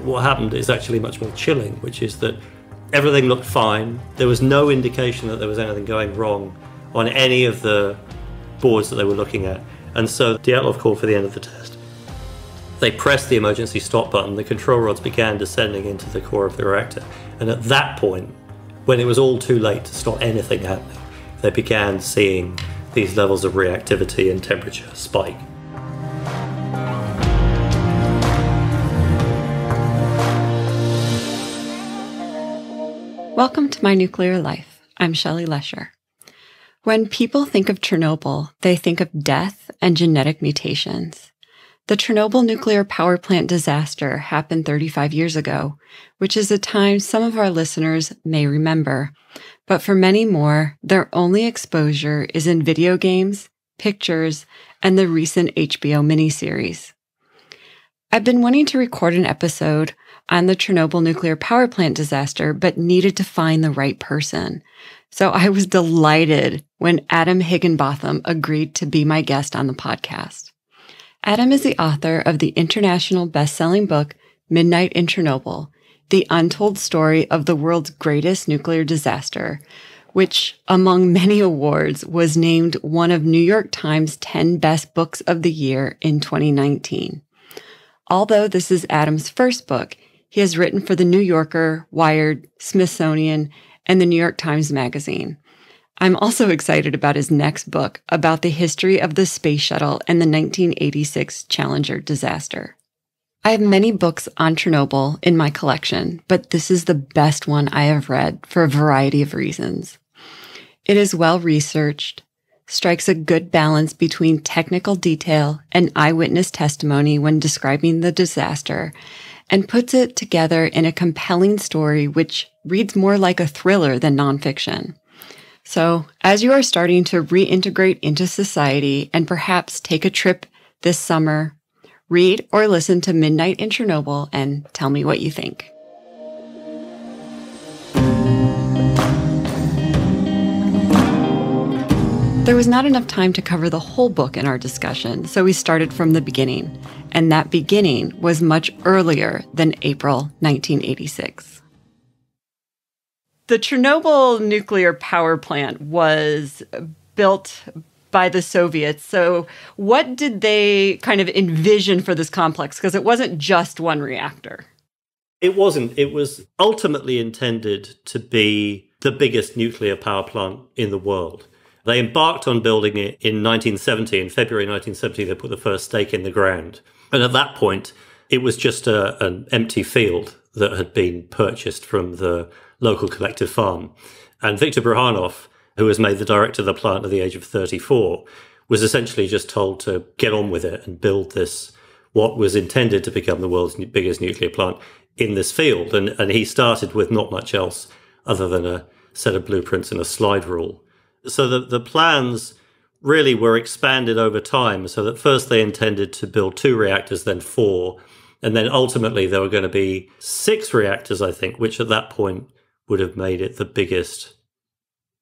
what happened is actually much more chilling, which is that everything looked fine. There was no indication that there was anything going wrong on any of the boards that they were looking at. And so Dyatlov called for the end of the test. They pressed the emergency stop button. The control rods began descending into the core of the reactor. And at that point, when it was all too late to stop anything happening, they began seeing these levels of reactivity and temperature spike. Welcome to My Nuclear Life. I'm Shelly Lesher. When people think of Chernobyl, they think of death and genetic mutations. The Chernobyl nuclear power plant disaster happened 35 years ago, which is a time some of our listeners may remember. But for many more, their only exposure is in video games, pictures, and the recent HBO miniseries. I've been wanting to record an episode on the Chernobyl nuclear power plant disaster, but needed to find the right person. So I was delighted when Adam Higginbotham agreed to be my guest on the podcast. Adam is the author of the international best-selling book, Midnight in Chernobyl, the untold story of the world's greatest nuclear disaster, which, among many awards, was named one of New York Times 10 best books of the year in 2019. Although this is Adam's first book, he has written for The New Yorker, Wired, Smithsonian, and the New York Times Magazine. I'm also excited about his next book about the history of the space shuttle and the 1986 Challenger disaster. I have many books on Chernobyl in my collection, but this is the best one I have read for a variety of reasons. It is well-researched, strikes a good balance between technical detail and eyewitness testimony when describing the disaster, and puts it together in a compelling story which reads more like a thriller than nonfiction. So, as you are starting to reintegrate into society and perhaps take a trip this summer, read or listen to Midnight in Chernobyl and tell me what you think. There was not enough time to cover the whole book in our discussion, so we started from the beginning, and that beginning was much earlier than April 1986. The Chernobyl nuclear power plant was built by the Soviets. So what did they kind of envision for this complex? Because it wasn't just one reactor. It wasn't. It was ultimately intended to be the biggest nuclear power plant in the world. They embarked on building it in 1970. In February 1970, they put the first stake in the ground. And at that point, it was just an empty field that had been purchased from the local collective farm. And Viktor Bryukhanov, who was made the director of the plant at the age of 34, was essentially just told to get on with it and build this, what was intended to become the world's biggest nuclear plant in this field. And he started with not much else other than a set of blueprints and a slide rule. So the plans really were expanded over time, so that first they intended to build 2 reactors, then 4, and then ultimately there were going to be 6 reactors, I think, which at that point would have made it the biggest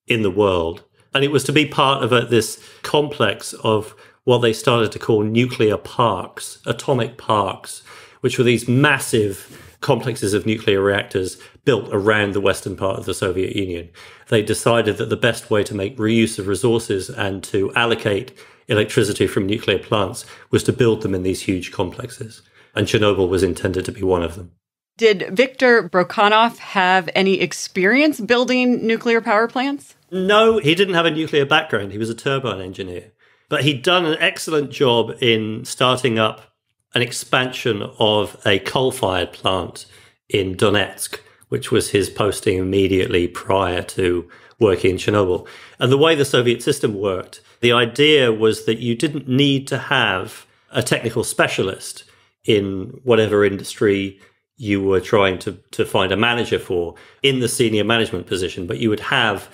in the world. And it was to be part of this complex of what they started to call nuclear parks, atomic parks, which were these massive complexes of nuclear reactors built around the western part of the Soviet Union. They decided that the best way to make reuse of resources and to allocate electricity from nuclear plants was to build them in these huge complexes. And Chernobyl was intended to be one of them. Did Viktor Bryukhanov have any experience building nuclear power plants? No, he didn't have a nuclear background. He was a turbine engineer. But he'd done an excellent job in starting up an expansion of a coal-fired plant in Donetsk, which was his posting immediately prior to working in Chernobyl. And the way the Soviet system worked, the idea was that you didn't need to have a technical specialist in whatever industry you were trying to find a manager for in the senior management position, but you would have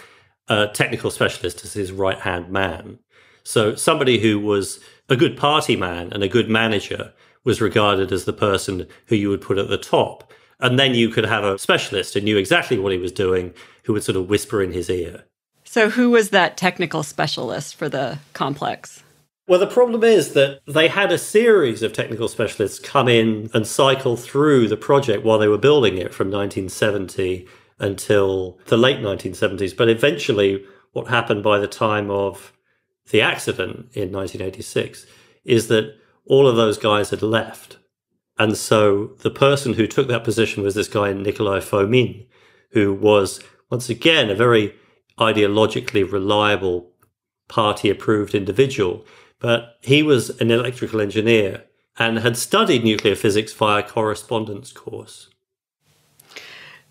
a technical specialist as his right-hand man. So somebody who was a good party man and a good manager was regarded as the person who you would put at the top. And then you could have a specialist who knew exactly what he was doing, who would sort of whisper in his ear. So who was that technical specialist for the complex? Well, the problem is that they had a series of technical specialists come in and cycle through the project while they were building it from 1970 until the late 1970s. But eventually, what happened by the time of the accident in 1986 is that all of those guys had left. And so the person who took that position was this guy, Nikolai Fomin, who was, once again, a very ideologically reliable, party-approved individual. But he was an electrical engineer and had studied nuclear physics via a correspondence course.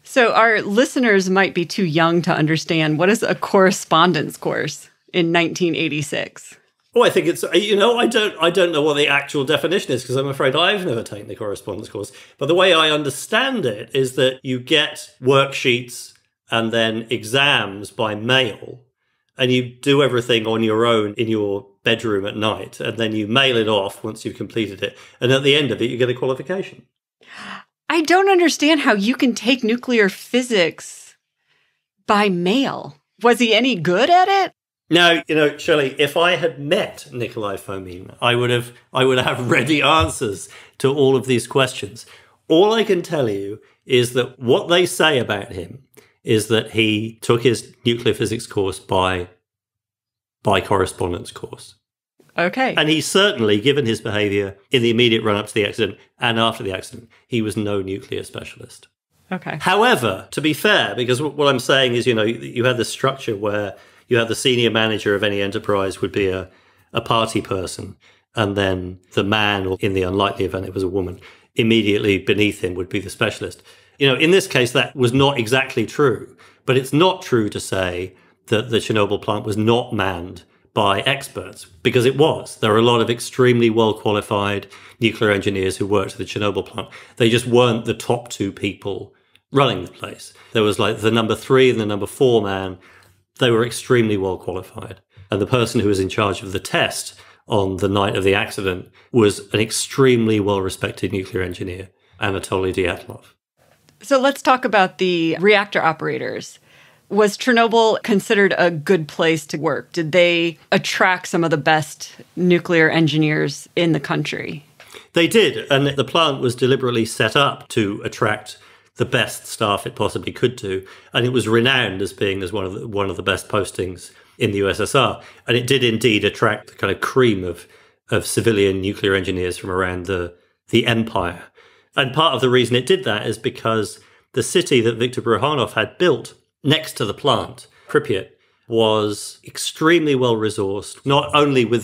So our listeners might be too young to understand. What is a correspondence course in 1986? Oh, I think it's, I don't know what the actual definition is because I'm afraid I've never taken the correspondence course. But the way I understand it is that you get worksheets and then exams by mail, and you do everything on your own in your bedroom at night, and then you mail it off once you've completed it. And at the end of it, you get a qualification. I don't understand how you can take nuclear physics by mail. Was he any good at it? Now, Shelley, if I had met Nikolai Fomin, I would have ready answers to all of these questions. All I can tell you is that what they say about him is that he took his nuclear physics course by correspondence course. Okay. And he certainly, given his behavior in the immediate run-up to the accident and after the accident, he was no nuclear specialist. Okay. However, to be fair, because what I'm saying is, you had this structure where you had the senior manager of any enterprise would be a party person, and then the man, or in the unlikely event it was a woman, immediately beneath him would be the specialist. In this case, that was not exactly true, but it's not true to say that the Chernobyl plant was not manned by experts, because it was. There are a lot of extremely well-qualified nuclear engineers who worked at the Chernobyl plant. They just weren't the top two people running the place. There was like the number 3 and the number 4 man. They were extremely well-qualified. And the person who was in charge of the test on the night of the accident was an extremely well-respected nuclear engineer, Anatoly Dyatlov. So let's talk about the reactor operators. Was Chernobyl considered a good place to work? Did they attract some of the best nuclear engineers in the country? They did, and the plant was deliberately set up to attract the best staff it possibly could do, and it was renowned as being one of the best postings in the USSR. And it did indeed attract the kind of cream of civilian nuclear engineers from around the empire. And part of the reason it did that is because the city that Viktor Bryukhanov had built next to the plant, Pripyat, was extremely well-resourced, not only with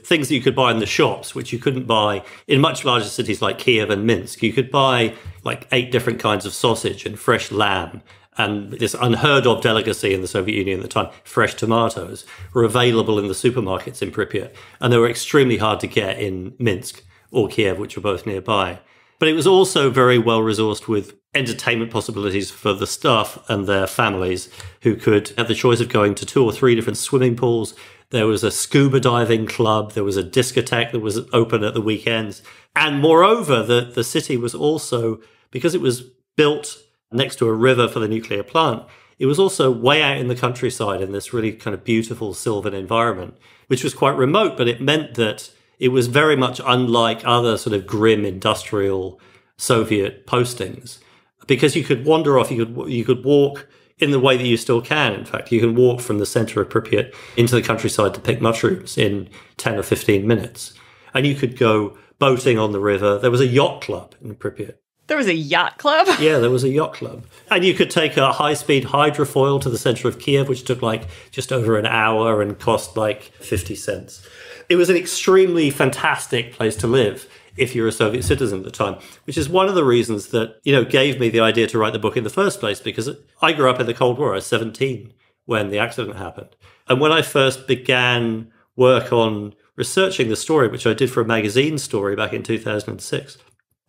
things that you could buy in the shops, which you couldn't buy in much larger cities like Kiev and Minsk. You could buy like 8 different kinds of sausage and fresh lamb, and this unheard of delicacy in the Soviet Union at the time, fresh tomatoes, were available in the supermarkets in Pripyat, and they were extremely hard to get in Minsk or Kiev, which were both nearby. But it was also very well-resourced with entertainment possibilities for the staff and their families, who could have the choice of going to 2 or 3 different swimming pools. There was a scuba diving club. There was a discotheque that was open at the weekends. And moreover, the city was also, because it was built next to a river for the nuclear plant, it was also way out in the countryside in this really kind of beautiful sylvan environment, which was quite remote, but it meant that it was very much unlike other sort of grim industrial Soviet postings, because you could wander off, you could walk in the way that you still can. In fact, you can walk from the center of Pripyat into the countryside to pick mushrooms in 10 or 15 minutes. And you could go boating on the river. There was a yacht club in Pripyat. There was a yacht club? Yeah, there was a yacht club. And you could take a high-speed hydrofoil to the center of Kiev, which took like just over an hour and cost like 50 cents. It was an extremely fantastic place to live if you're a Soviet citizen at the time, which is one of the reasons that, gave me the idea to write the book in the first place, because I grew up in the Cold War. I was 17 when the accident happened. And when I first began work on researching the story, which I did for a magazine story back in 2006,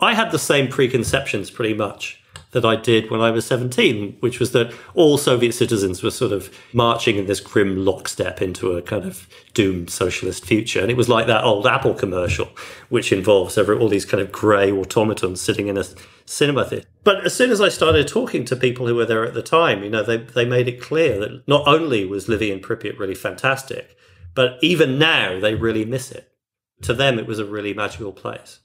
I had the same preconceptions pretty much that I did when I was 17, which was that all Soviet citizens were sort of marching in this grim lockstep into a kind of doomed socialist future. And it was like that old Apple commercial, which involves all these kind of grey automatons sitting in a cinema theatre. But as soon as I started talking to people who were there at the time, they made it clear that not only was living in Pripyat really fantastic, but even now they really miss it. To them, it was a really magical place.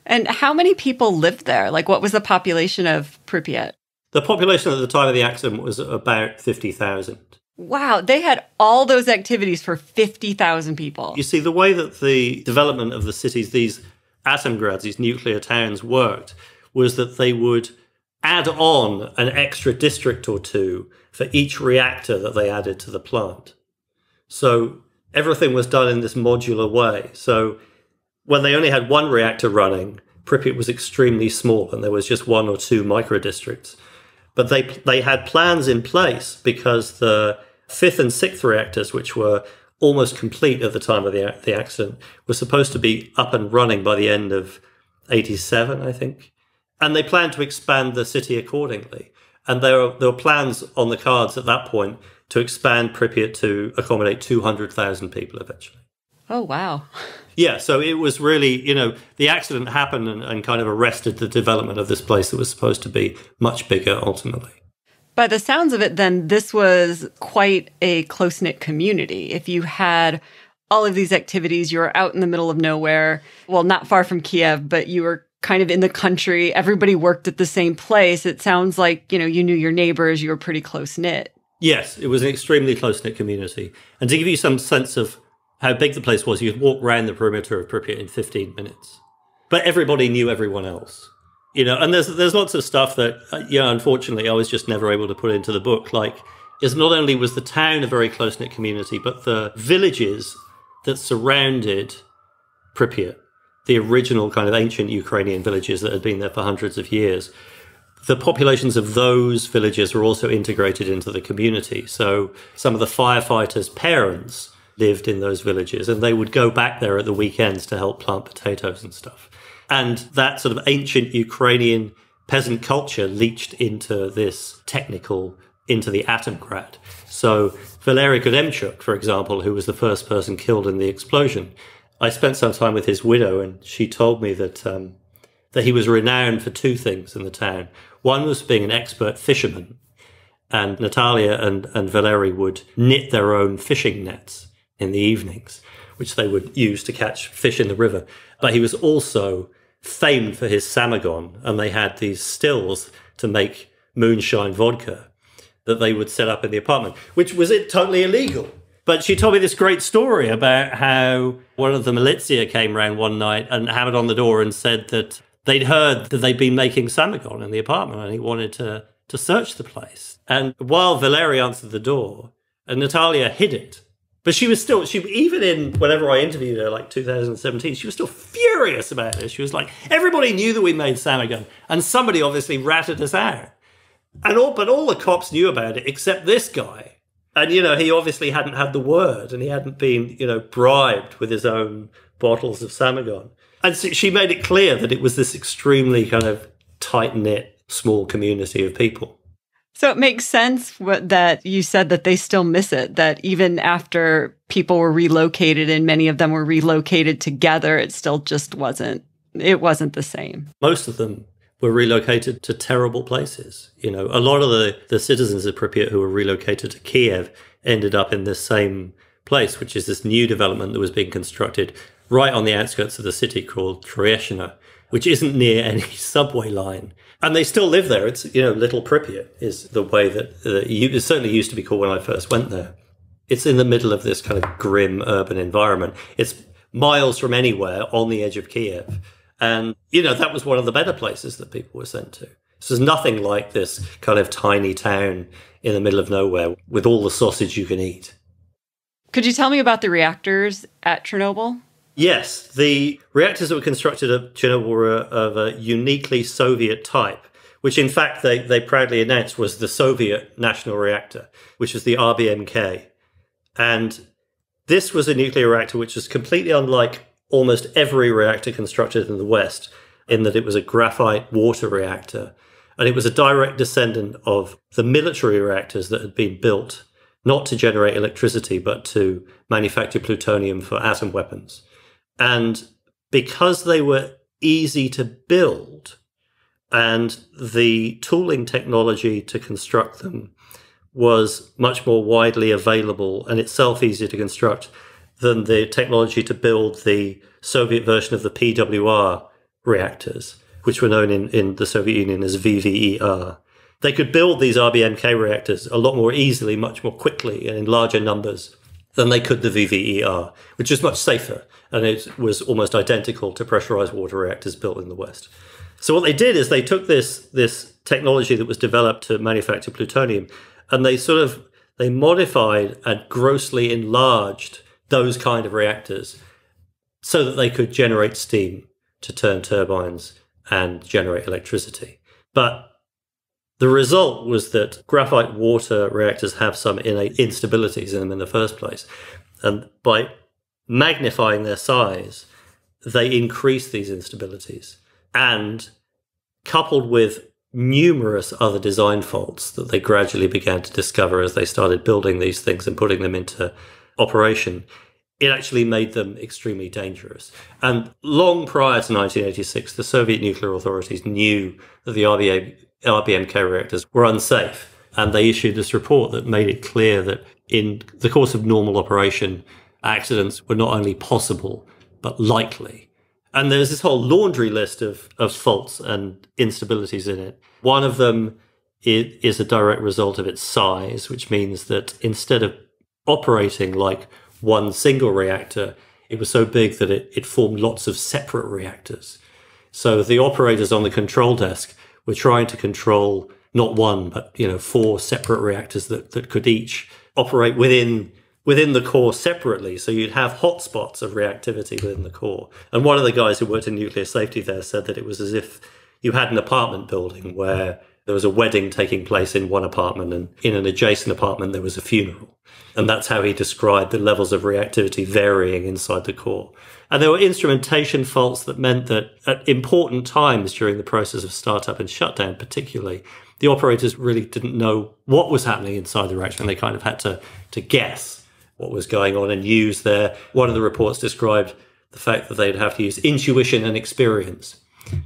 And how many people lived there? Like, what was the population of Pripyat? The population at the time of the accident was about 50,000. Wow, they had all those activities for 50,000 people. You see, the way that the development of the cities, these atomgrads, these nuclear towns worked, was that they would add on an extra district or two for each reactor that they added to the plant. So everything was done in this modular way. So when they only had one reactor running, Pripyat was extremely small and there was just one or two micro-districts. But they had plans in place because the fifth and sixth reactors, which were almost complete at the time of the accident, were supposed to be up and running by the end of 87, I think. And they planned to expand the city accordingly. And there were plans on the cards at that point to expand Pripyat to accommodate 200,000 people eventually. Oh, wow. Yeah, so it was really, the accident happened and kind of arrested the development of this place that was supposed to be much bigger ultimately. By the sounds of it, then, this was quite a close-knit community. If you had all of these activities, you were out in the middle of nowhere, well, not far from Kiev, but you were kind of in the country, everybody worked at the same place. It sounds like, you knew your neighbors, you were pretty close-knit. Yes, it was an extremely close-knit community. And to give you some sense of how big the place was, you could walk around the perimeter of Pripyat in 15 minutes. But everybody knew everyone else. And there's lots of stuff that, unfortunately, I was just never able to put into the book. Like, is not only was the town a very close-knit community, but the villages that surrounded Pripyat, the original kind of ancient Ukrainian villages that had been there for hundreds of years, the populations of those villages were also integrated into the community. So some of the firefighters' parents lived in those villages, and they would go back there at the weekends to help plant potatoes and stuff. And that sort of ancient Ukrainian peasant culture leached into this into the Atomgrad. So Valery Godemchuk, for example, who was the first person killed in the explosion, I spent some time with his widow, and she told me that he was renowned for two things in the town. One was being an expert fisherman, and Natalia and Valery would knit their own fishing nets in the evenings, which they would use to catch fish in the river. But he was also famed for his samagon, and they had these stills to make moonshine vodka that they would set up in the apartment, which was totally illegal. But she told me this great story about how one of the militia came round one night and hammered on the door and said that they'd heard that they'd been making samagon in the apartment, and he wanted to search the place. And while Valery answered the door, and Natalia hid it, but she even in whenever I interviewed her, like 2017, she was still furious about it. She was like, everybody knew that we made samagon, and somebody obviously ratted us out. But all the cops knew about it except this guy. And, he obviously hadn't had the word, and he hadn't been, bribed with his own bottles of samagon. And so she made it clear that it was this extremely kind of tight-knit, small community of people. So it makes sense that you said that they still miss it, that even after people were relocated and many of them were relocated together, it still just wasn't the same. Most of them were relocated to terrible places. A lot of the citizens of Pripyat who were relocated to Kiev ended up in this same place, which is this new development that was being constructed right on the outskirts of the city called Troyeshina, which isn't near any subway line. And they still live there. It's, Little Pripyat is the way that it certainly used to be called when I first went there. It's in the middle of this kind of grim urban environment. It's miles from anywhere on the edge of Kiev. And, that was one of the better places that people were sent to. This is nothing like this kind of tiny town in the middle of nowhere with all the sausage you can eat. Could you tell me about the reactors at Chernobyl? Yes, the reactors that were constructed at Chernobyl were of a uniquely Soviet type, which in fact they proudly announced was the Soviet national reactor, which was the RBMK. And this was a nuclear reactor which was completely unlike almost every reactor constructed in the West, in that it was a graphite water reactor. And it was a direct descendant of the military reactors that had been built, not to generate electricity, but to manufacture plutonium for atom weapons. And because they were easy to build and the tooling technology to construct them was much more widely available and itself easier to construct than the technology to build the Soviet version of the PWR reactors, which were known in the Soviet Union as VVER. They could build these RBMK reactors a lot more easily, much more quickly, and in larger numbers than they could the VVER, which is much safer. And it was almost identical to pressurized water reactors built in the West. So what they did is they took this technology that was developed to manufacture plutonium, and they modified and grossly enlarged those kind of reactors so that they could generate steam to turn turbines and generate electricity. But the result was that graphite water reactors have some innate instabilities in them in the first place. And by magnifying their size, they increase these instabilities. And coupled with numerous other design faults that they gradually began to discover as they started building these things and putting them into operation, it actually made them extremely dangerous. And long prior to 1986, the Soviet nuclear authorities knew that the RBMK reactors were unsafe. And they issued this report that made it clear that in the course of normal operation, accidents were not only possible, but likely. And there's this whole laundry list of faults and instabilities in it. One of them is a direct result of its size, which means that instead of operating like one single reactor, it was so big that it formed lots of separate reactors. So the operators on the control desk were trying to control not one, but 4 separate reactors that could each operate within the core separately. So you'd have hotspots of reactivity within the core. And one of the guys who worked in nuclear safety there said that it was as if you had an apartment building where there was a wedding taking place in one apartment, and in an adjacent apartment there was a funeral. And that's how he described the levels of reactivity varying inside the core. And there were instrumentation faults that meant that at important times during the process of startup and shutdown particularly, the operators really didn't know what was happening inside the reactor, and they kind of had to guess what was going on and use one of the reports described the fact that they'd have to use intuition and experience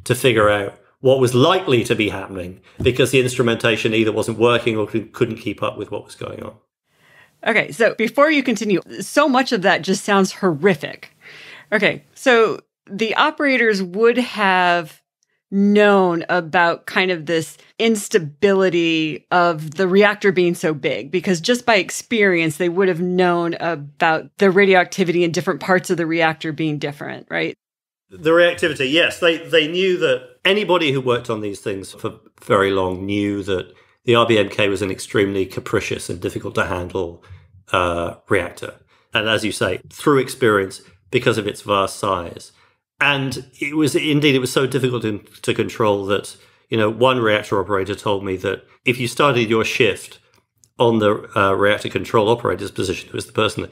to figure out what was likely to be happening because the instrumentation either wasn't working or couldn't keep up with what was going on. Okay, so before you continue, so much of that just sounds horrific. Okay, so the operators would have known about kind of this instability of the reactor being so big, because just by experience, they would have known about the radioactivity in different parts of the reactor being different, right? The reactivity, yes. They knew that anybody who worked on these things for very long knew that the RBMK was an extremely capricious and difficult to handle reactor. And as you say, through experience, because of its vast size. And it was so difficult to control that, one reactor operator told me that if you started your shift on the reactor control operator's position, who was the person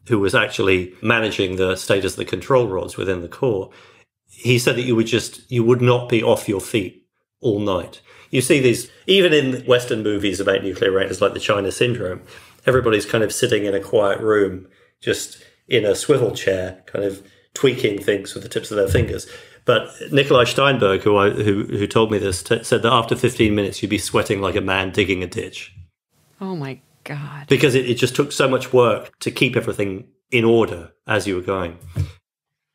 who was actually managing the status of the control rods within the core, he said that you would not be off your feet all night. You see these, even in Western movies about nuclear reactors like the China Syndrome, everybody's kind of sitting in a quiet room, just in a swivel chair, kind of tweaking things with the tips of their fingers. But Nikolai Steinberg, who told me this, said that after 15 minutes, you'd be sweating like a man digging a ditch. Oh my God. Because it just took so much work to keep everything in order as you were going.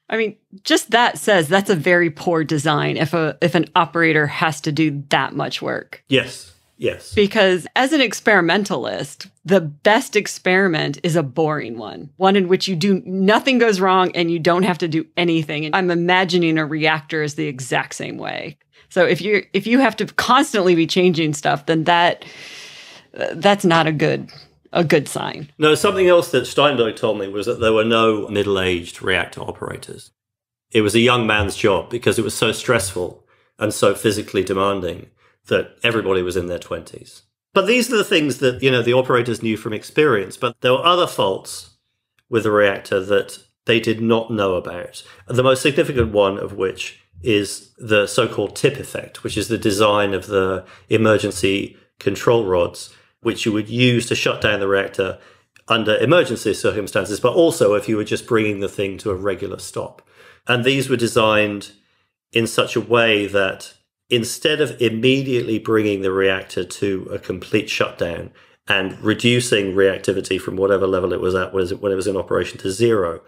I mean, just that says that's a very poor design if an operator has to do that much work. Yes. Yes. Because as an experimentalist, the best experiment is a boring one in which nothing goes wrong and you don't have to do anything. And I'm imagining a reactor is the exact same way. So if you have to constantly be changing stuff, then that's not a good sign. No, something else that Steinberg told me was that there were no middle-aged reactor operators. It was a young man's job because it was so stressful and so physically demanding that everybody was in their 20s. But these are the things that, the operators knew from experience. But there were other faults with the reactor that they did not know about. The most significant one of which is the so-called tip effect, which is the design of the emergency control rods, which you would use to shut down the reactor under emergency circumstances, but also if you were just bringing the thing to a regular stop. And these were designed in such a way that instead of immediately bringing the reactor to a complete shutdown and reducing reactivity from whatever level it was at when it was in operation to zero,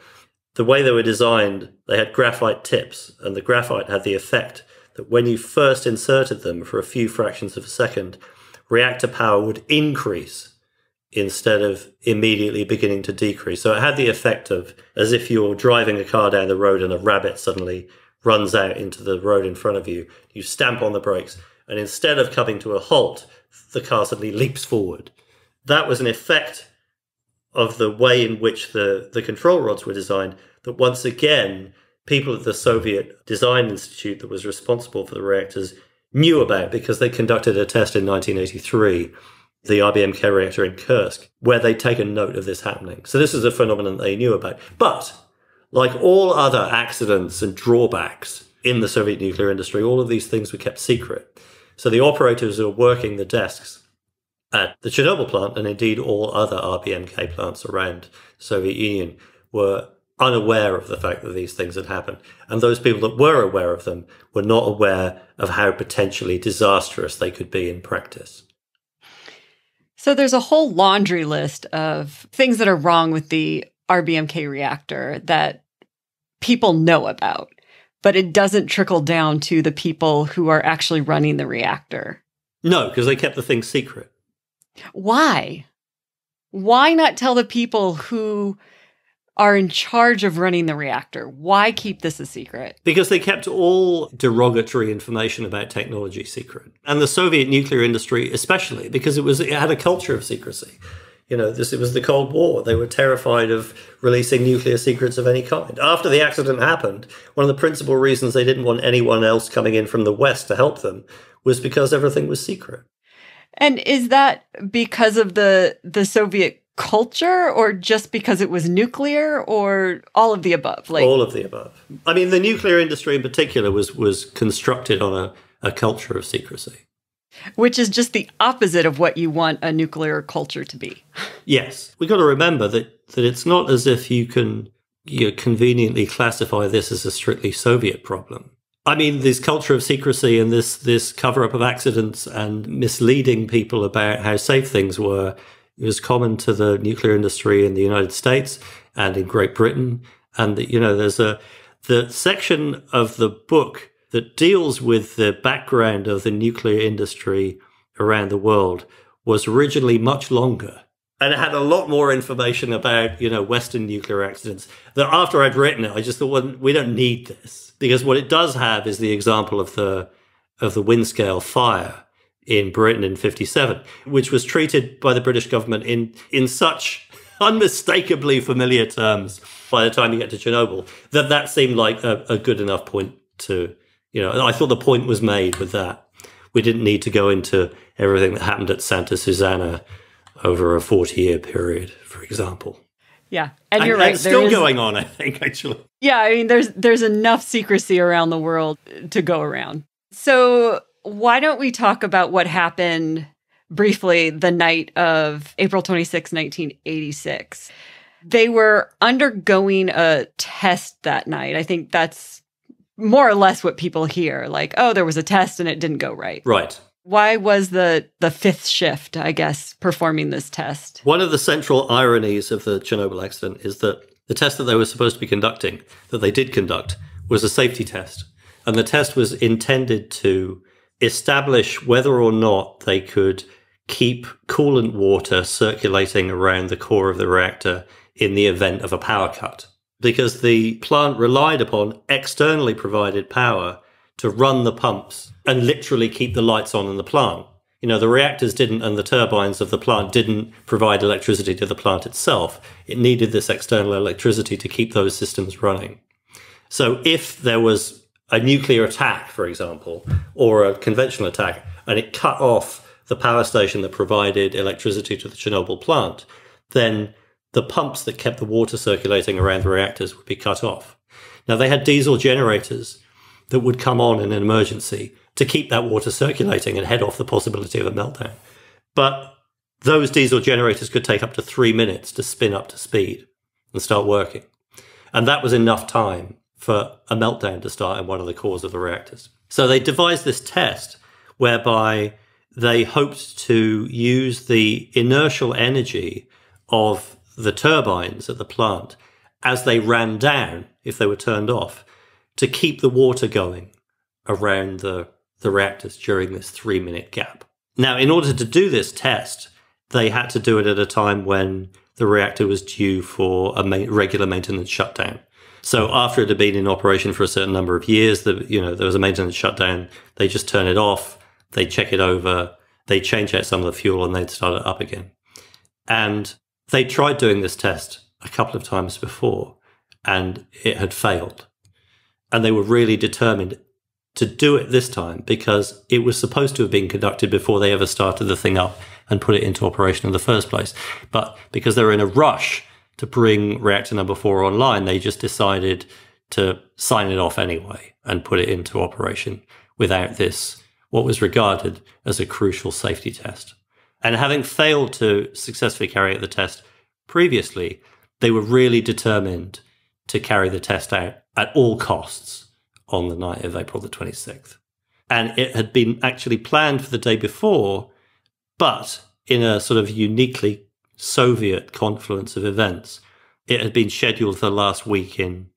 the way they were designed, they had graphite tips, and the graphite had the effect that when you first inserted them for a few fractions of a second, reactor power would increase instead of immediately beginning to decrease. So it had the effect of as if you're driving a car down the road and a rabbit suddenly runs out into the road in front of you. You stamp on the brakes, and instead of coming to a halt, the car suddenly leaps forward. That was an effect of the way in which the control rods were designed that once again, people at the Soviet Design Institute that was responsible for the reactors knew about because they conducted a test in 1983, the RBMK reactor in Kursk, where they'd taken note of this happening. So this is a phenomenon they knew about. But like all other accidents and drawbacks in the Soviet nuclear industry, all of these things were kept secret. So the operators who were working the desks at the Chernobyl plant, and indeed all other RBMK plants around the Soviet Union, were unaware of the fact that these things had happened. And those people that were aware of them were not aware of how potentially disastrous they could be in practice. So there's a whole laundry list of things that are wrong with the RBMK reactor that people know about, but it doesn't trickle down to the people who are actually running the reactor. No, because they kept the thing secret. Why? Why not tell the people who are in charge of running the reactor? Why keep this a secret? Because they kept all derogatory information about technology secret. And the Soviet nuclear industry especially, because it had a culture of secrecy. You know, it was the Cold War. They were terrified of releasing nuclear secrets of any kind. After the accident happened, one of the principal reasons they didn't want anyone else coming in from the West to help them was because everything was secret. And is that because of the Soviet culture, or just because it was nuclear, or all of the above? All of the above. I mean, the nuclear industry in particular was constructed on a culture of secrecy. Which is just the opposite of what you want a nuclear culture to be. Yes. We've got to remember that it's not as if you can conveniently classify this as a strictly Soviet problem. I mean, this culture of secrecy and this cover-up of accidents and misleading people about how safe things were, it was common to the nuclear industry in the United States and in Great Britain. And, there's the section of the book that deals with the background of the nuclear industry around the world was originally much longer. And it had a lot more information about, Western nuclear accidents. That after I'd written it, I just thought, well, we don't need this. Because what it does have is the example of the Windscale fire in Britain in 1957, which was treated by the British government in such unmistakably familiar terms by the time you get to Chernobyl, that seemed like a good enough point to, I thought the point was made with that. We didn't need to go into everything that happened at Santa Susana over a 40-year period, for example. Yeah, and you're right. It's still going on, I think, actually. Yeah, I mean, there's enough secrecy around the world to go around. So why don't we talk about what happened briefly the night of April 26, 1986? They were undergoing a test that night. I think that's more or less what people hear. Like, oh, there was a test and it didn't go right. Right. Why was the fifth shift, I guess, performing this test? One of the central ironies of the Chernobyl accident is that the test that they were supposed to be conducting, that they did conduct, was a safety test. And the test was intended to establish whether or not they could keep coolant water circulating around the core of the reactor in the event of a power cut. Because the plant relied upon externally provided power to run the pumps and literally keep the lights on in the plant. The reactors didn't, and the turbines of the plant didn't provide electricity to the plant itself. It needed this external electricity to keep those systems running. So if there was a nuclear attack, for example, or a conventional attack, and it cut off the power station that provided electricity to the Chernobyl plant, then the pumps that kept the water circulating around the reactors would be cut off. Now, they had diesel generators that would come on in an emergency to keep that water circulating and head off the possibility of a meltdown. But those diesel generators could take up to 3 minutes to spin up to speed and start working. And that was enough time for a meltdown to start in one of the cores of the reactors. So they devised this test whereby they hoped to use the inertial energy of the turbines at the plant as they ran down, if they were turned off, to keep the water going around the reactors during this 3-minute gap. Now, in order to do this test, they had to do it at a time when the reactor was due for a regular maintenance shutdown. So after it had been in operation for a certain number of years, there was a maintenance shutdown. They just turn it off, they check it over, they change out some of the fuel, and they'd start it up again. And they tried doing this test a couple of times before, and it had failed. And they were really determined to do it this time because it was supposed to have been conducted before they ever started the thing up and put it into operation in the first place. But because they were in a rush to bring reactor number 4 online, they just decided to sign it off anyway and put it into operation without this, what was regarded as a crucial safety test. And having failed to successfully carry out the test previously, they were really determined to carry the test out at all costs on the night of April the 26th. And it had been actually planned for the day before, but in a sort of uniquely Soviet confluence of events, it had been scheduled for the last week in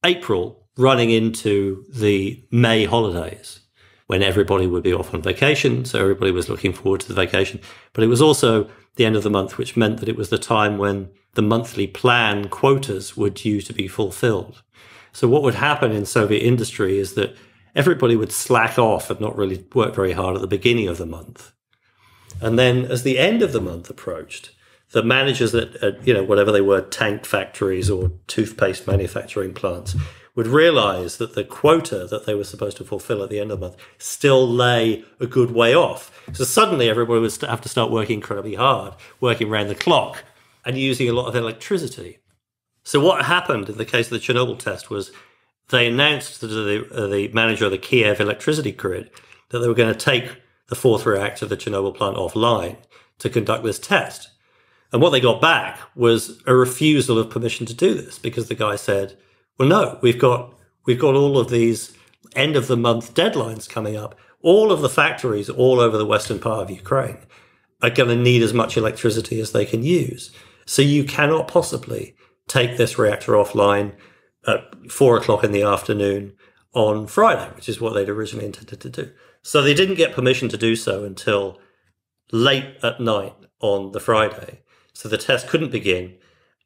April, running into the May holidays, when everybody would be off on vacation. So everybody was looking forward to the vacation. But it was also the end of the month, which meant that it was the time when the monthly plan quotas were due to be fulfilled. So what would happen in Soviet industry is that everybody would slack off and not really work very hard at the beginning of the month. And then as the end of the month approached, the managers at whatever they were, tank factories or toothpaste manufacturing plants, would realize that the quota that they were supposed to fulfill at the end of the month still lay a good way off. So suddenly everybody would have to start working incredibly hard, working around the clock and using a lot of electricity. So what happened in the case of the Chernobyl test was they announced to the manager of the Kiev electricity grid that they were going to take the 4th reactor of the Chernobyl plant offline to conduct this test. And what they got back was a refusal of permission to do this, because the guy said, well, no, we've got all of these end of the month deadlines coming up. All of the factories all over the western part of Ukraine are going to need as much electricity as they can use. So you cannot possibly take this reactor offline at 4 o'clock in the afternoon on Friday, which is what they'd originally intended to do. So they didn't get permission to do so until late at night on the Friday. So the test couldn't begin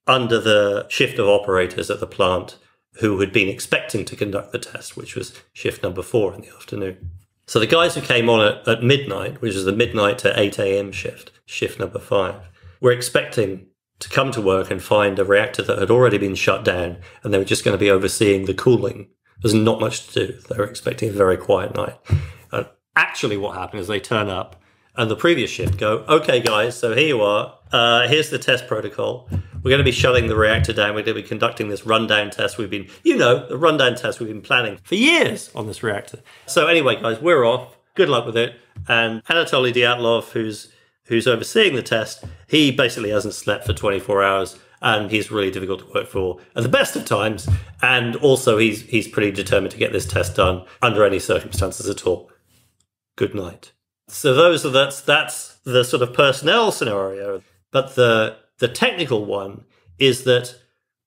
under the shift of operators at the plant who had been expecting to conduct the test, which was shift number 4 in the afternoon. So the guys who came on at midnight, which is the midnight to 8 a.m. shift number 5, were expecting to come to work and find a reactor that had already been shut down, and they were just going to be overseeing the cooling. There's not much to do. They were expecting a very quiet night. And actually what happened is they turn up and the previous shift go, okay, guys, so here you are. Here's the test protocol. We're going to be shutting the reactor down. We're going to be conducting this rundown test. The rundown test we've been planning for years on this reactor. So anyway, guys, we're off. Good luck with it. And Anatoly Dyatlov, who's overseeing the test, he basically hasn't slept for 24 hours. And he's really difficult to work for at the best of times. And also he's pretty determined to get this test done under any circumstances at all. Good night. So that's the sort of personnel scenario. But the technical one is that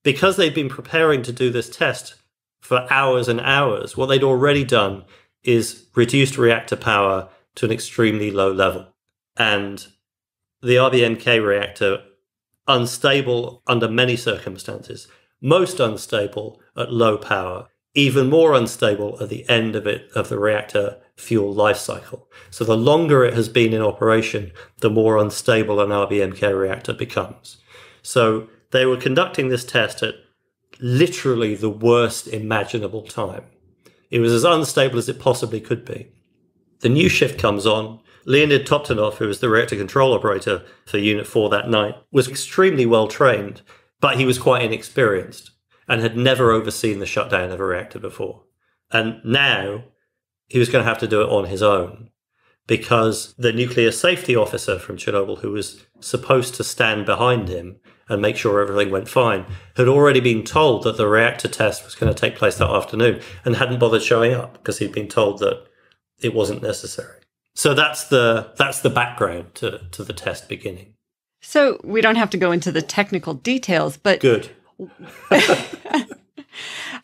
because they've been preparing to do this test for hours and hours, what they'd already done is reduced reactor power to an extremely low level. And the RBMK reactor, unstable under many circumstances, most unstable at low power, even more unstable at the end of the reactor fuel life cycle. So the longer it has been in operation, the more unstable an RBMK reactor becomes. So they were conducting this test at literally the worst imaginable time. It was as unstable as it possibly could be. The new shift comes on. Leonid Toptonov, who was the reactor control operator for Unit 4 that night, was extremely well trained, but he was quite inexperienced and had never overseen the shutdown of a reactor before. And now he was going to have to do it on his own, because the nuclear safety officer from Chernobyl, who was supposed to stand behind him and make sure everything went fine, had already been told that the reactor test was going to take place that afternoon and hadn't bothered showing up because he'd been told that it wasn't necessary. So that's the background to the test beginning. So we don't have to go into the technical details, but good.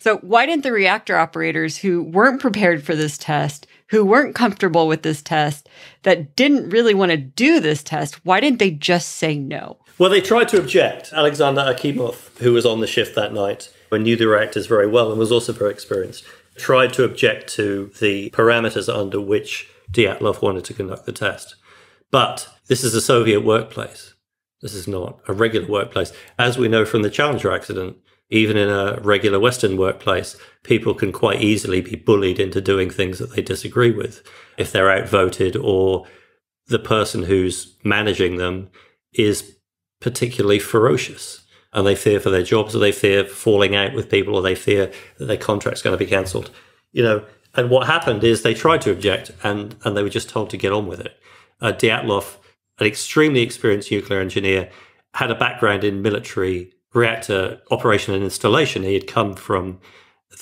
So why didn't the reactor operators who weren't prepared for this test, who weren't comfortable with this test, that didn't really want to do this test, why didn't they just say no? Well, they tried to object. Alexander Akimov, who was on the shift that night and knew the reactors very well and was also very experienced, tried to object to the parameters under which Dyatlov wanted to conduct the test. But this is a Soviet workplace. This is not a regular workplace. As we know from the Challenger accident, even in a regular Western workplace, people can quite easily be bullied into doing things that they disagree with if they're outvoted or the person who's managing them is particularly ferocious and they fear for their jobs, or they fear falling out with people, or they fear that their contract's going to be cancelled. And what happened is they tried to object and they were just told to get on with it. Dyatlov, an extremely experienced nuclear engineer, had a background in military reactor operation and installation. He had come from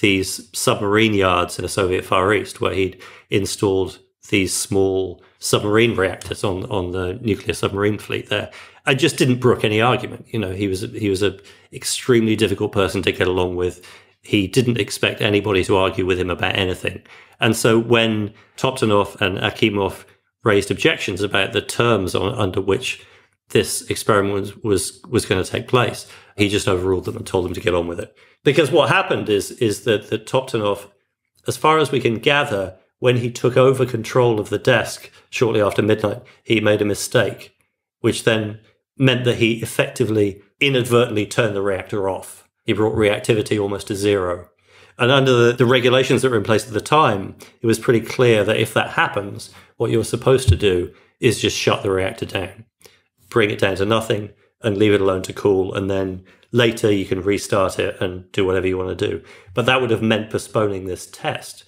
these submarine yards in the Soviet Far East where he'd installed these small submarine reactors on the nuclear submarine fleet there. I just didn't brook any argument. He was a extremely difficult person to get along with. He didn't expect anybody to argue with him about anything. And so when Toptonov and Akimov raised objections about the terms under which this experiment was going to take place, he just overruled them and told them to get on with it. Because what happened is that Toptonov, as far as we can gather, when he took over control of the desk shortly after midnight, he made a mistake, which then meant that he effectively inadvertently turned the reactor off. He brought reactivity almost to zero. And under the regulations that were in place at the time, it was pretty clear that if that happens, what you're supposed to do is just shut the reactor down, bring it down to nothing, and leave it alone to cool. And then later you can restart it and do whatever you want to do. But that would have meant postponing this test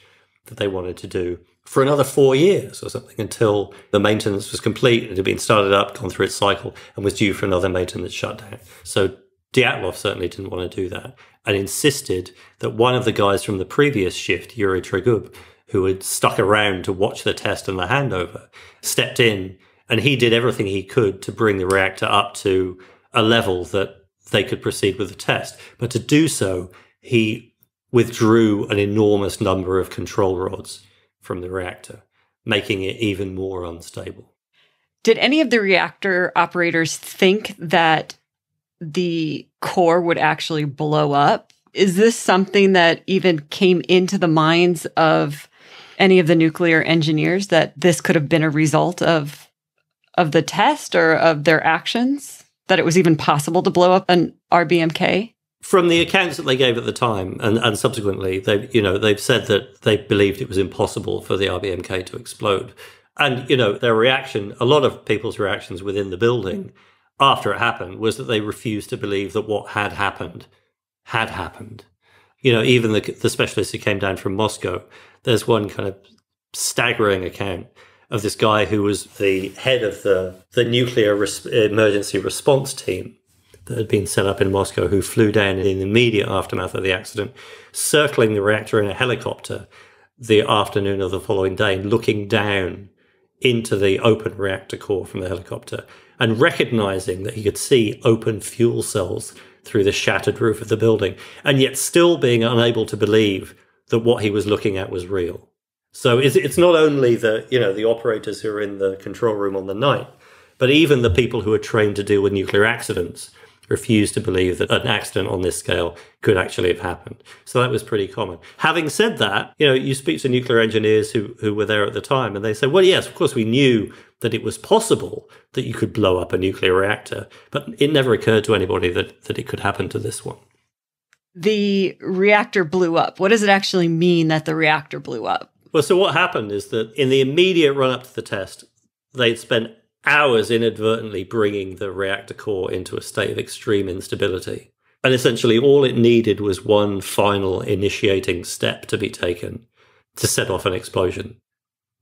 that they wanted to do for another 4 years or something until the maintenance was complete. It had been started up, gone through its cycle, and was due for another maintenance shutdown. So Dyatlov certainly didn't want to do that and insisted that one of the guys from the previous shift, Yuri Tregub, who had stuck around to watch the test and the handover, stepped in, and he did everything he could to bring the reactor up to a level that they could proceed with the test. But to do so, he withdrew an enormous number of control rods from the reactor, making it even more unstable. Did any of the reactor operators think that the core would actually blow up? Is this something that even came into the minds of any of the nuclear engineers, that this could have been a result of the test or of their actions, that it was even possible to blow up an RBMK? From the accounts that they gave at the time and subsequently, they've said that they believed it was impossible for the RBMK to explode. And, their reaction, a lot of people's reactions within the building after it happened was that they refused to believe that what had happened had happened. Even the specialists who came down from Moscow, there's one kind of staggering account of this guy who was the head of the nuclear emergency response team that had been set up in Moscow, who flew down in the immediate aftermath of the accident, circling the reactor in a helicopter the afternoon of the following day, and looking down into the open reactor core from the helicopter and recognizing that he could see open fuel cells through the shattered roof of the building, and yet still being unable to believe that what he was looking at was real. So it's not only the operators who are in the control room on the night, but even the people who are trained to deal with nuclear accidents refused to believe that an accident on this scale could actually have happened. So that was pretty common. Having said that, you speak to nuclear engineers who were there at the time, and they say, well, yes, of course, we knew that it was possible that you could blow up a nuclear reactor, but it never occurred to anybody that it could happen to this one. The reactor blew up. What does it actually mean that the reactor blew up? Well, so what happened is that in the immediate run-up to the test, they'd spent hours inadvertently bringing the reactor core into a state of extreme instability. And essentially all it needed was one final initiating step to be taken to set off an explosion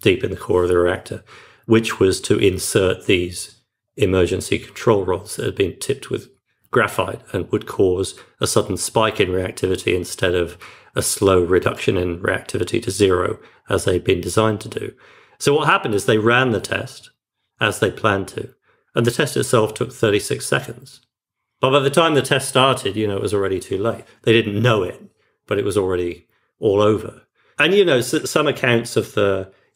deep in the core of the reactor, which was to insert these emergency control rods that had been tipped with graphite and would cause a sudden spike in reactivity instead of a slow reduction in reactivity to zero, as they'd been designed to do. So what happened is they ran the test as they planned to, and the test itself took 36 seconds. But by the time the test started, it was already too late. They didn't know it, but it was already all over. And, some accounts of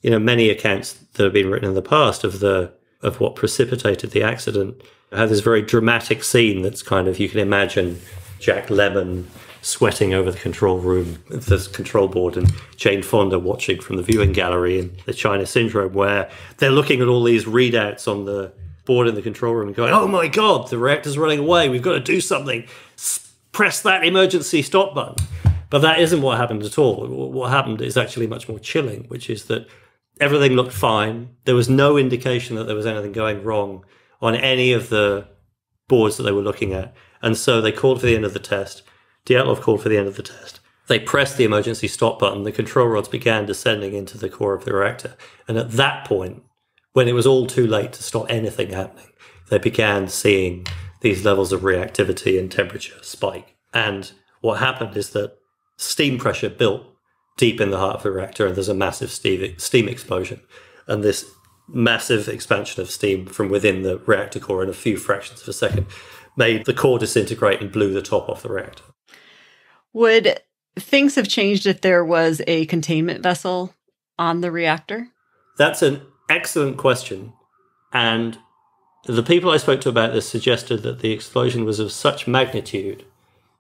many accounts that have been written in the past of what precipitated the accident have this very dramatic scene that's kind of, you can imagine Jack Lemmon sweating over the control room, the control board, and Jane Fonda watching from the viewing gallery in the China Syndrome, where they're looking at all these readouts on the board in the control room and going, oh my God, the reactor's running away. We've got to do something. Press that emergency stop button. But that isn't what happened at all. What happened is actually much more chilling, which is that everything looked fine. There was no indication that there was anything going wrong on any of the boards that they were looking at. And so they called for the end of the test. Dyatlov called for the end of the test. They pressed the emergency stop button. The control rods began descending into the core of the reactor. And at that point, when it was all too late to stop anything happening, they began seeing these levels of reactivity and temperature spike. And what happened is that steam pressure built deep in the heart of the reactor, and there's a massive steam explosion. And this massive expansion of steam from within the reactor core in a few fractions of a second made the core disintegrate and blew the top off the reactor. Would things have changed if there was a containment vessel on the reactor? That's an excellent question. And the people I spoke to about this suggested that the explosion was of such magnitude,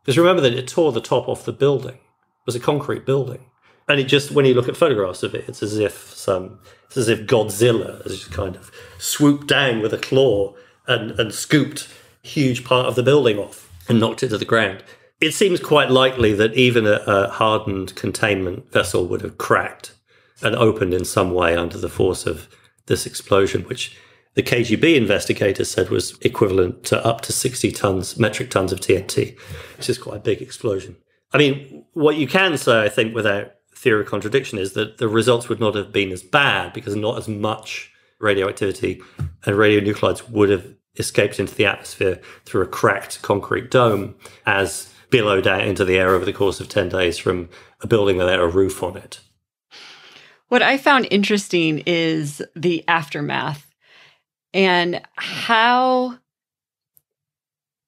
because remember that it tore the top off the building. It was a concrete building. And it just, when you look at photographs of it, it's as if Godzilla has just kind of swooped down with a claw and scooped a huge part of the building off and knocked it to the ground. It seems quite likely that even a hardened containment vessel would have cracked and opened in some way under the force of this explosion, which the KGB investigators said was equivalent to up to 60 metric tons of TNT, which is quite a big explosion. I mean, what you can say, I think, without theory of contradiction, is that the results would not have been as bad because not as much radioactivity and radionuclides would have escaped into the atmosphere through a cracked concrete dome as billowed out into the air over the course of 10 days from a building without a roof on it. What I found interesting is the aftermath and how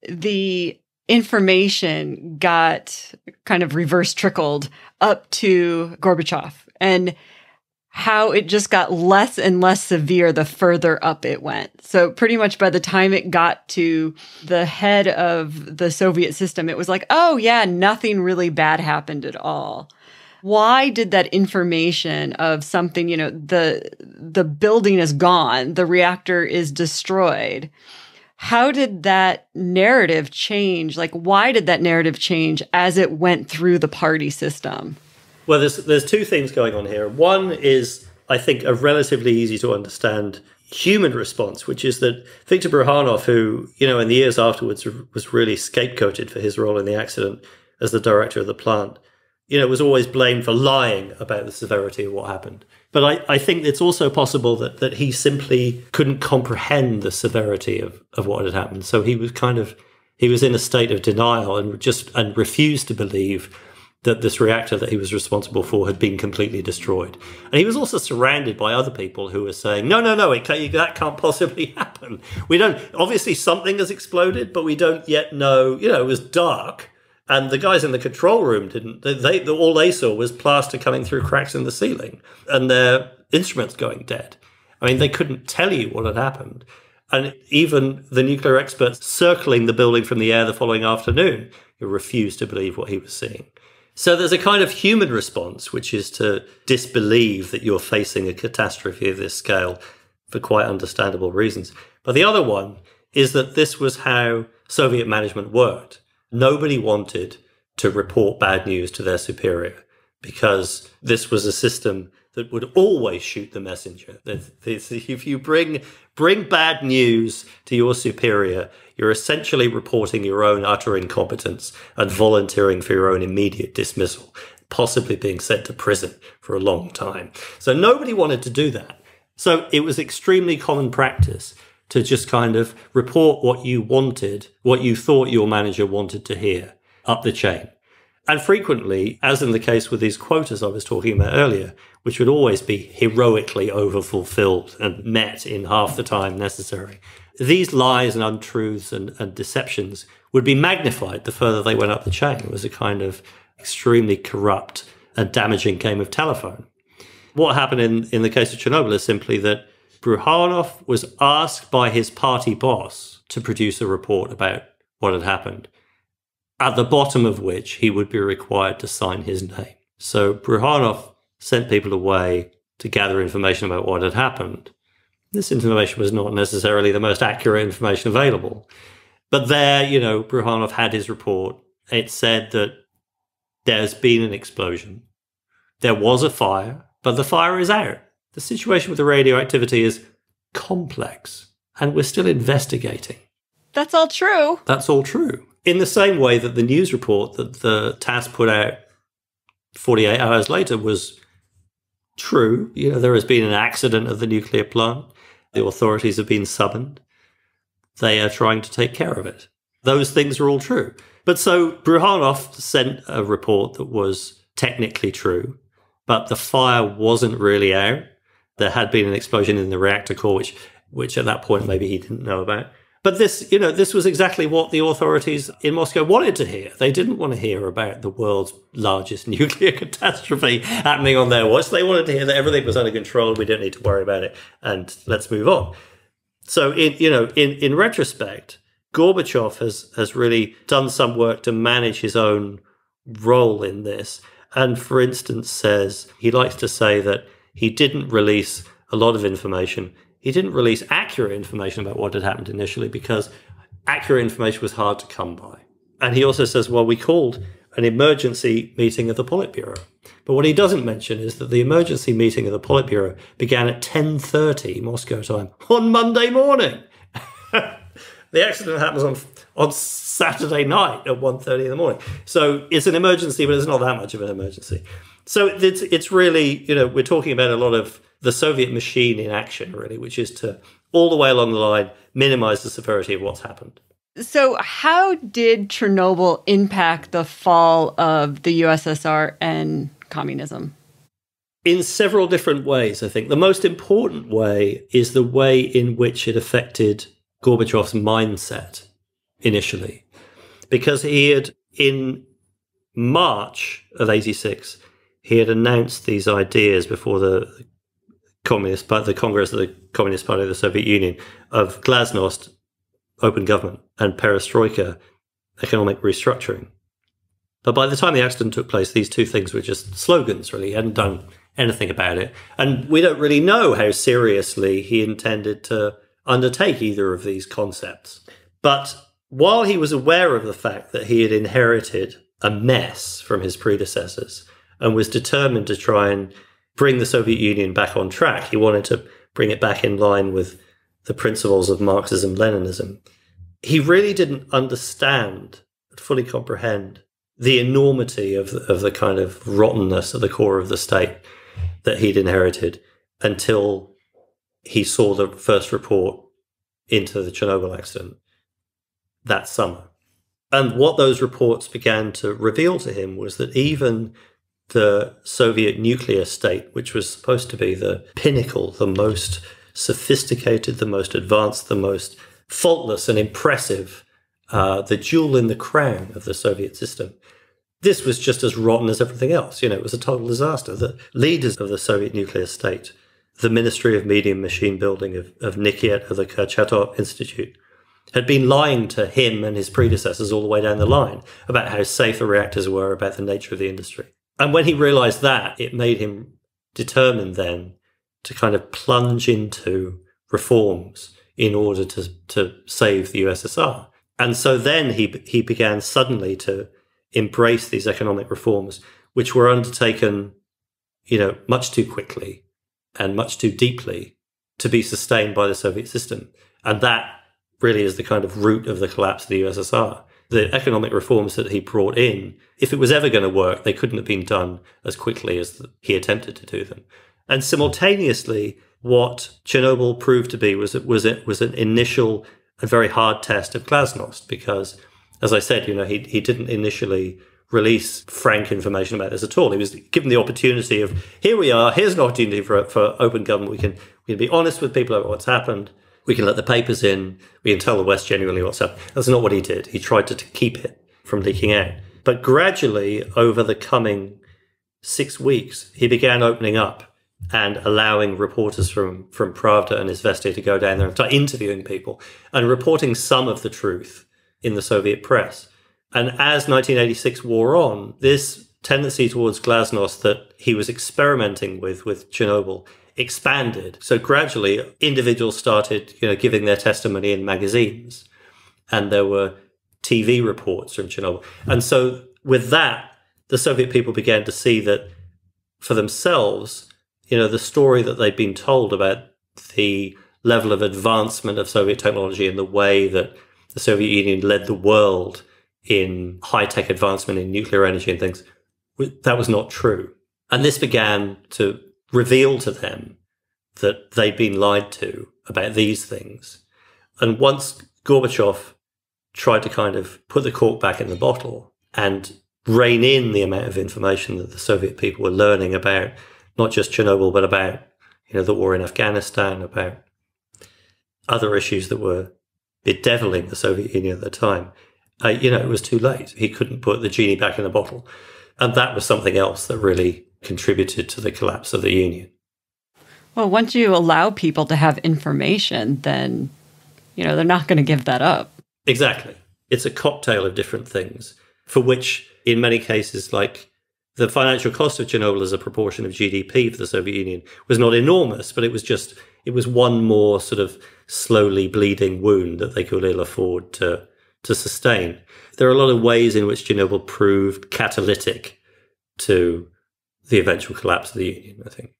the information got kind of reverse trickled up to Gorbachev, and how it just got less and less severe the further up it went. So pretty much by the time it got to the head of the Soviet system, it was like, oh yeah, nothing really bad happened at all. Why did that information of something, the building is gone, the reactor is destroyed, how did that narrative change? Like, why did that narrative change as it went through the party system? Well, there's two things going on here. One is, I think, a relatively easy to understand human response, which is that Viktor Bryukhanov, who, in the years afterwards was really scapegoated for his role in the accident as the director of the plant, was always blamed for lying about the severity of what happened. But I think it's also possible that he simply couldn't comprehend the severity of what had happened. So he was in a state of denial and refused to believe that this reactor that he was responsible for had been completely destroyed. And he was also surrounded by other people who were saying, no, that can't possibly happen. Obviously something has exploded, but we don't yet know, it was dark. And the guys in the control room all they saw was plaster coming through cracks in the ceiling and their instruments going dead. I mean, they couldn't tell you what had happened. And even the nuclear experts circling the building from the air the following afternoon refused to believe what he was seeing. So there's a kind of human response, which is to disbelieve that you're facing a catastrophe of this scale for quite understandable reasons. But the other one is that this was how Soviet management worked. Nobody wanted to report bad news to their superior because this was a system that would always shoot the messenger. If you bring bad news to your superior, you're essentially reporting your own utter incompetence and volunteering for your own immediate dismissal, possibly being sent to prison for a long time. So nobody wanted to do that. So it was extremely common practice to just kind of report what you wanted, what you thought your manager wanted to hear up the chain. And frequently, as in the case with these quotas I was talking about earlier, which would always be heroically overfulfilled and met in half the time necessary, these lies and untruths and deceptions would be magnified the further they went up the chain. It was a kind of extremely corrupt and damaging game of telephone. What happened in the case of Chernobyl is simply that Brouhanov was asked by his party boss to produce a report about what had happened, at the bottom of which he would be required to sign his name. So Brouhanov sent people away to gather information about what had happened. This information was not necessarily the most accurate information available. But there, Brouhanov had his report. It said that there's been an explosion. There was a fire, but the fire is out. The situation with the radioactivity is complex, and we're still investigating. That's all true. That's all true. In the same way that the news report that the TASS put out 48 hours later was true. There has been an accident at the nuclear plant. The authorities have been summoned. They are trying to take care of it. Those things are all true. But so Brouhanov sent a report that was technically true, but the fire wasn't really out. There had been an explosion in the reactor core, which at that point maybe he didn't know about. But this was exactly what the authorities in Moscow wanted to hear. They didn't want to hear about the world's largest nuclear catastrophe happening on their watch. They wanted to hear that everything was under control. We don't need to worry about it, and let's move on. So, in retrospect, Gorbachev has really done some work to manage his own role in this. And, for instance, says he likes to say that he didn't release a lot of information. He didn't release accurate information about what had happened initially because accurate information was hard to come by. And he also says, well, we called an emergency meeting of the Politburo. But what he doesn't mention is that the emergency meeting of the Politburo began at 10:30 Moscow time on Monday morning. The accident happens on Saturday night at 1:30 in the morning. So it's an emergency, but it's not that much of an emergency. So it's really, we're talking about a lot of the Soviet machine in action, really, which is to, all the way along the line, minimize the severity of what's happened. So how did Chernobyl impact the fall of the USSR and communism? In several different ways, I think. The most important way is the way in which it affected Gorbachev's mindset initially. Because he had, in March of 86, he had announced these ideas before the Congress of the Communist Party of the Soviet Union of glasnost, open government, and perestroika, economic restructuring. But by the time the accident took place, these two things were just slogans, really. He hadn't done anything about it. And we don't really know how seriously he intended to undertake either of these concepts. But while he was aware of the fact that he had inherited a mess from his predecessors and was determined to try and bring the Soviet Union back on track, he wanted to bring it back in line with the principles of Marxism-Leninism, he really didn't understand, fully comprehend, the enormity of the kind of rottenness at the core of the state that he'd inherited until he saw the first report into the Chernobyl accident that summer. And what those reports began to reveal to him was that even the Soviet nuclear state, which was supposed to be the pinnacle, the most sophisticated, the most advanced, the most faultless and impressive, the jewel in the crown of the Soviet system, this was just as rotten as everything else. It was a total disaster. The leaders of the Soviet nuclear state, the Ministry of Medium Machine Building of Nikiet of the Kurchatov Institute, had been lying to him and his predecessors all the way down the line about how safe the reactors were, about the nature of the industry. And when he realized that, it made him determined then to kind of plunge into reforms in order to save the USSR. And so then he began suddenly to embrace these economic reforms, which were undertaken, much too quickly and much too deeply to be sustained by the Soviet system. And that really is the kind of root of the collapse of the USSR. The economic reforms that he brought in, if it was ever going to work, they couldn't have been done as quickly as he attempted to do them. And simultaneously, what Chernobyl proved to be was an initial and very hard test of glasnost, because, as I said, he didn't initially release frank information about this at all. He was given the opportunity of, here we are, here's an opportunity for open government. We can be honest with people about what's happened. We can let the papers in. We can tell the West genuinely what's up. That's not what he did. He tried to keep it from leaking out. But gradually, over the coming 6 weeks, he began opening up and allowing reporters from Pravda and Izvestia to go down there and start interviewing people and reporting some of the truth in the Soviet press. And as 1986 wore on, this tendency towards glasnost that he was experimenting with Chernobyl expanded. So gradually, individuals started, giving their testimony in magazines, and there were TV reports from Chernobyl. And so with that, the Soviet people began to see that for themselves, the story that they'd been told about the level of advancement of Soviet technology and the way that the Soviet Union led the world in high-tech advancement in nuclear energy and things, that was not true. And this began to reveal to them that they'd been lied to about these things. And once Gorbachev tried to kind of put the cork back in the bottle and rein in the amount of information that the Soviet people were learning about not just Chernobyl, but about, the war in Afghanistan, about other issues that were bedeviling the Soviet Union at the time, it was too late. He couldn't put the genie back in the bottle. And that was something else that really contributed to the collapse of the Union. Well, once you allow people to have information, then, they're not going to give that up. Exactly. It's a cocktail of different things for which, in many cases, like the financial cost of Chernobyl as a proportion of GDP for the Soviet Union was not enormous, but it was one more sort of slowly bleeding wound that they could ill afford to sustain. There are a lot of ways in which Chernobyl proved catalytic to the eventual collapse of the Union, I think.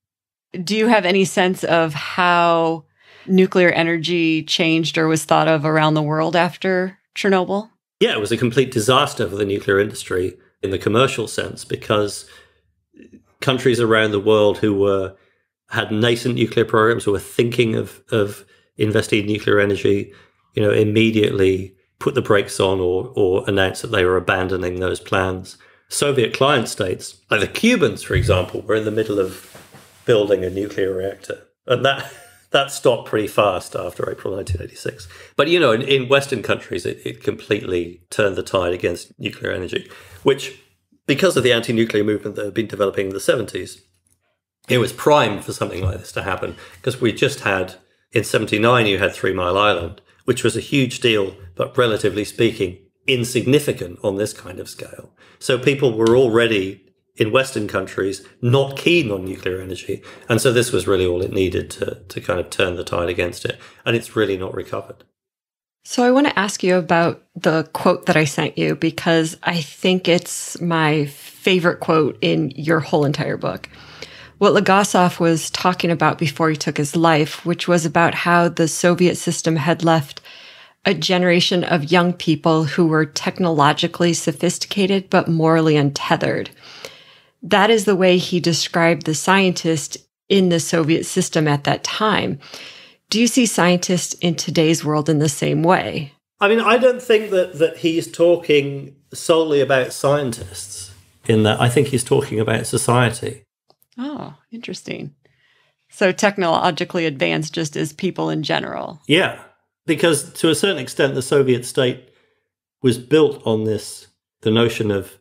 Do you have any sense of how nuclear energy changed or was thought of around the world after Chernobyl? Yeah, it was a complete disaster for the nuclear industry in the commercial sense, because countries around the world who had nascent nuclear programs, who were thinking of investing in nuclear energy, immediately put the brakes on or announced that they were abandoning those plans. Soviet client states, like the Cubans, for example, were in the middle of building a nuclear reactor. And that stopped pretty fast after April 1986. But, in Western countries, it completely turned the tide against nuclear energy, which, because of the anti-nuclear movement that had been developing in the 70s, it was primed for something like this to happen. Because we just had, in 79, you had 3 Mile Island, which was a huge deal, but relatively speaking, insignificant on this kind of scale. So people were already, in Western countries, not keen on nuclear energy. And so this was really all it needed to kind of turn the tide against it. And it's really not recovered. So I want to ask you about the quote that I sent you, because I think it's my favorite quote in your whole entire book. What Legasov was talking about before he took his life, which was about how the Soviet system had left a generation of young people who were technologically sophisticated but morally untethered. That is the way he described the scientists in the Soviet system at that time. Do you see scientists in today's world in the same way? I mean, I don't think that he's talking solely about scientists in that. I think he's talking about society. Oh, interesting. So technologically advanced just as people in general. Yeah, because to a certain extent, the Soviet state was built on this, the notion of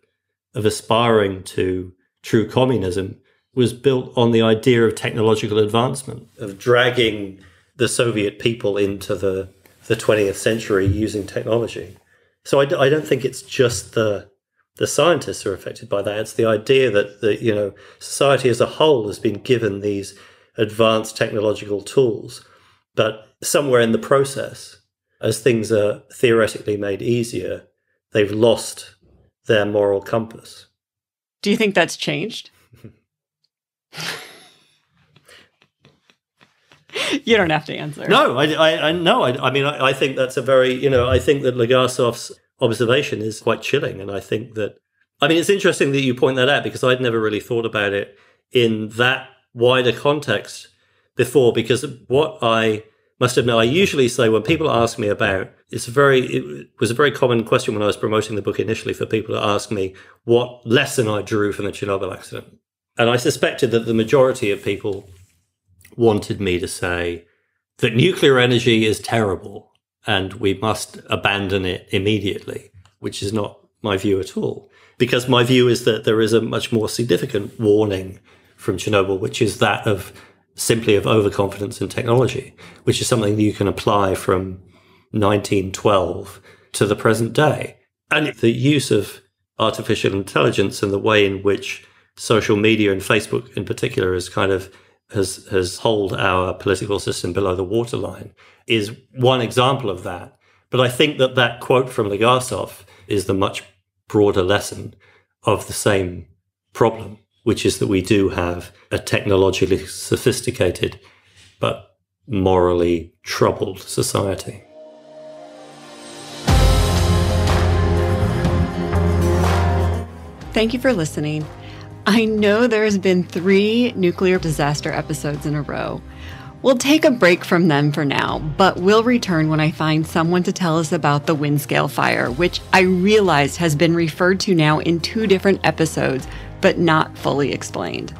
aspiring to true communism was built on the idea of technological advancement, of dragging the Soviet people into the 20th century using technology. So I don't think it's just the scientists who are affected by that. It's the idea that society as a whole has been given these advanced technological tools, but somewhere in the process, as things are theoretically made easier, they've lost their moral compass. Do you think that's changed? You don't have to answer. No, I know. I mean, I think that's a very, I think that Legasov's observation is quite chilling. And I think that, it's interesting that you point that out, because I'd never really thought about it in that wider context before, because what I must admit, I usually say when people ask me about, it was a very common question when I was promoting the book initially for people to ask me what lesson I drew from the Chernobyl accident. And I suspected that the majority of people wanted me to say that nuclear energy is terrible and we must abandon it immediately, which is not my view at all. Because my view is that there is a much more significant warning from Chernobyl, which is that of simply of overconfidence in technology, which is something that you can apply from 1912 to the present day. And the use of artificial intelligence and the way in which social media and Facebook in particular is kind of has held our political system below the waterline is one example of that. But I think that that quote from Legasov is the much broader lesson of the same problem, which is that we do have a technologically sophisticated but morally troubled society. Thank you for listening. I know there's been 3 nuclear disaster episodes in a row. We'll take a break from them for now, but we'll return when I find someone to tell us about the Windscale fire, which I realized has been referred to now in 2 different episodes, but not fully explained.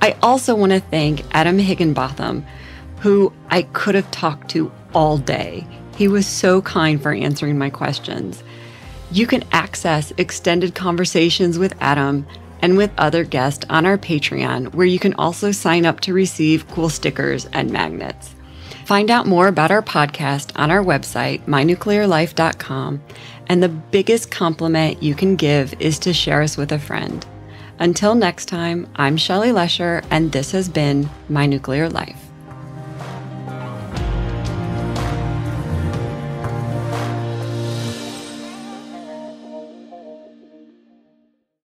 I also want to thank Adam Higginbotham, who I could have talked to all day. He was so kind for answering my questions. You can access extended conversations with Adam and with other guests on our Patreon, where you can also sign up to receive cool stickers and magnets. Find out more about our podcast on our website, mynuclearlife.com, and the biggest compliment you can give is to share us with a friend. Until next time, I'm Shelly Lesher, and this has been My Nuclear Life.